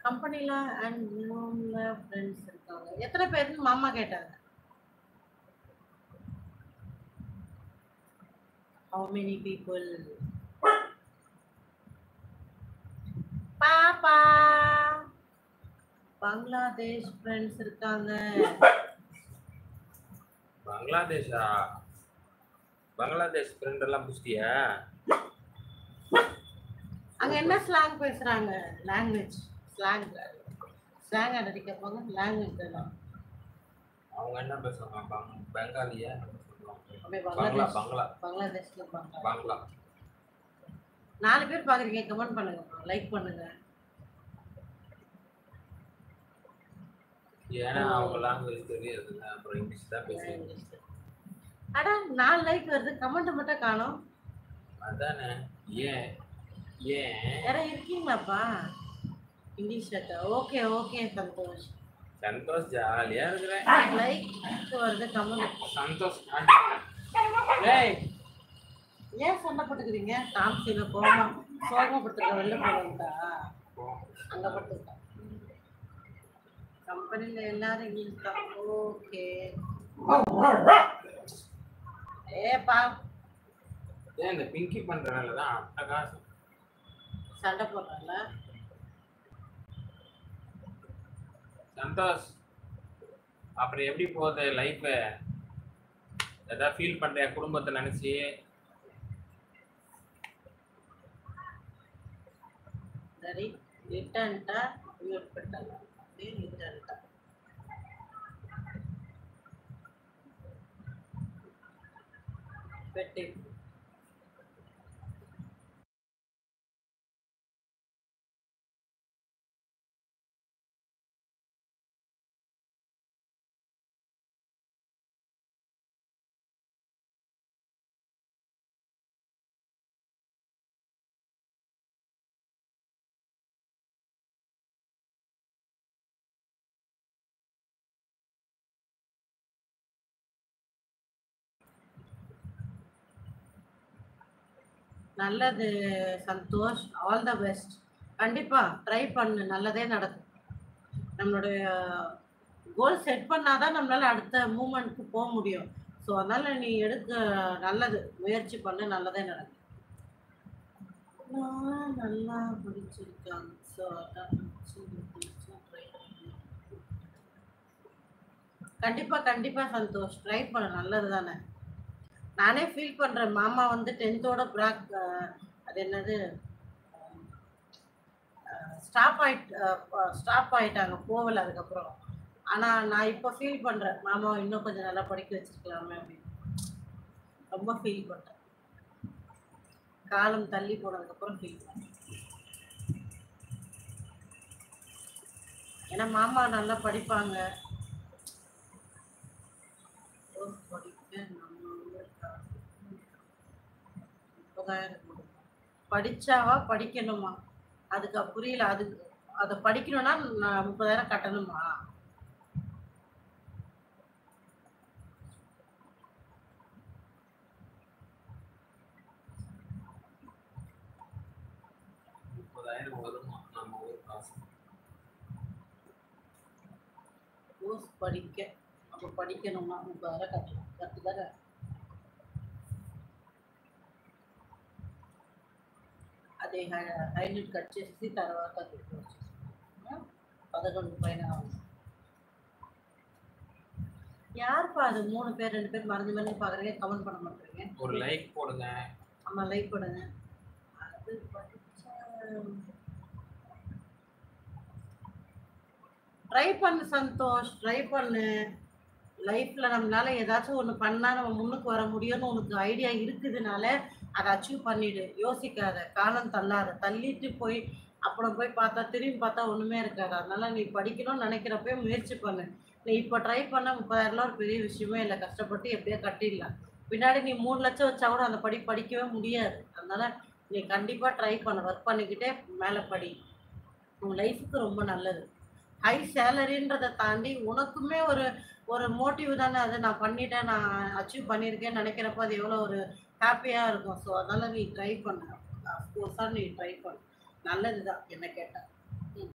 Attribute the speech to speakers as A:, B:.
A: கம்பெனில அண்ட் ரூம்ல ஃப்ரெண்ட்ஸ் இருக்காங்க. எத்தனை பேருன்னு மாமா கேட்டாங்க. How many people? பாப்பா பங்களாதேஷ் ஃப்ரெண்ட்ஸ் இருக்காங்க.
B: பங்களாதேஷா? பங்களாதேஷ் ஃப்ரெண்ட் எல்லாம் புடிச்சிட்டியா?
A: அங்க என்ன ஸ்லாங் பேசுறாங்க? லாங்குவேஜ் ஸ்லாங் அடி கேட்பாங்க. லாங்குவேஜ் எல்லாம்
B: அவங்க என்ன பேசுவாங்க? பெங்காலியா?
A: அப்படியே
B: பங்களா
A: பங்களாதேஷ்ல
B: பங்களா
A: 4 பேர் பாக்குறீங்க. கமெண்ட் பண்ணுங்க, லைக் பண்ணுங்க.
B: ஏன்னா அவங்க லாங்குவேஜ் தெரியாதுல்ல, அப்புறம் இங்கிலீஷ் தான் பேசுவாங்க.
A: அடா 4 லைக் வருது, கமெண்ட் மட்டும் காணோம்.
B: அதானே ஏன்
A: யாரா இருக்கீங்களாப்பா English letter? Okay okay Santhosh
B: ஜாலியா இருக்கிறேன்.
A: லைக் வருது, கமெண்ட்.
B: சந்தோஷ்
A: ஏன் சண்டை போட்டுக்கிறீங்க? தாம்சில கோவம் சோகப்படுத்துக்க வெளில போறா அங்க பட்டுருக்கா. கம்பெனில எல்லாரும் இங்கிலீஷ் தான். ஓகே ஏப்பா
B: ஏன் இந்த பிங்கி பண்றனால தான் அட்டகாசம்
A: சண்டை போடுறல.
B: சந்தோஷ், அப்புறம் எப்படி போகுது லைஃப்? ஏதாவது ஃபீல் பண்றியா குடும்பத்தை நினைச்சு?
A: சரி ரிட்டர்ன்ட்டா மியூட் பண்ணிட்டாங்க. ரிட்டர்ன்ட்டா பெட்டி நல்லது சந்தோஷ். All the best. கண்டிப்பா ட்ரை பண்ணு, நல்லதே நடக்கும். நம்மளுடைய கோல் செட் பண்ணாதான் நம்மளால அடுத்த மூமெண்ட்க்கு போக முடியும். ஸோ அதனால நீ எடுக்க நல்லது, முயற்சி பண்ணு, நல்லதே நடக்கும். நல்லா பிடிச்சிருக்காங்க. ஸோ கண்டிப்பா சந்தோஷ் ட்ரை பண்ண, நல்லது தானே. நானே ஃபீல் பண்றேன். மாமா வந்து 10th பிராக் அது என்னது ஸ்டாப் ஆயிட்டாங்க, போகல அதுக்கப்புறம். ஆனா நான் இப்போ ஃபீல் பண்றேன், மாமா இன்னும் கொஞ்சம் நல்லா படிக்க வச்சிருக்கலாமே அப்படின்னு ரொம்ப ஃபீல் பண்றேன். காலம் தள்ளி போனதுக்கு அப்புறம் ஃபீல் பண்றேன். ஏன்னா மாமா நல்லா படிப்பாங்க. படிச்சாவா படிக்கணுமா? அதுக்கு புரியல. அதை படிக்கணும்னா நான் 30,000 கட்டணுமா? படிக்க அப்ப படிக்கணுமா? 30,000 கட்டணும். கட்டுதார అదే హైలైట్ కట్ చేసి తర్వాత పెట్టుకోవచ్చు. 11 పైన யாருப்பா அது? 3 பேர் 2 பேர் மறந்து மறந்து பாக்குறீங்க, கமெண்ட் பண்ண மாட்டீங்க.
B: ஒரு லைக் போடுங்க.
A: ஆமா லைக் போடுங்க. அது ட்ரை பண்ணு சந்தோஷ், ட்ரை பண்ணு. லைஃப்ல நம்மளால ஏதாச்சும் ஒன்று பண்ணா நம்ம முன்னுக்கு வர முடியும்னு உனக்கு ஐடியா இருக்குதுனால அதை அச்சீவ் பண்ணிடு. யோசிக்காத, காலம் தள்ளாத. தள்ளிட்டு போய் அப்புறம் போய் பார்த்தா திரும்பி பார்த்தா ஒன்றுமே இருக்காது. அதனால நீ படிக்கணும்னு நினைக்கிறப்ப முயற்சி பண்ணு. நீ இப்போ ட்ரை பண்ண 30,000 ஒரு பெரிய விஷயமே இல்லை. கஷ்டப்பட்டு எப்படியோ கட்டிடலாம். பின்னாடி நீ 3 லட்சம் வச்சா கூட அந்த படிக்கவே முடியாது. அதனால நீ கண்டிப்பாக ட்ரை பண்ண, ஒர்க் பண்ணிக்கிட்டே மேலே படி. உன் லைஃபுக்கு ரொம்ப நல்லது. ஹை சேலரின்றதை தாண்டி உனக்குமே ஒரு ஒரு மோட்டிவ் தானே அது. நான் பண்ணிட்டேன், நான் அச்சீவ் பண்ணியிருக்கேன்னு நினைக்கிறப்போ அது எவ்வளோ ஒரு ஹாப்பியாக இருக்கும். ஸோ அதனால் நீ ட்ரை பண்ண, அஃப்கோர்ஸாக நீ ட்ரை பண்ண, நல்லது தான் என்ன கேட்டால்.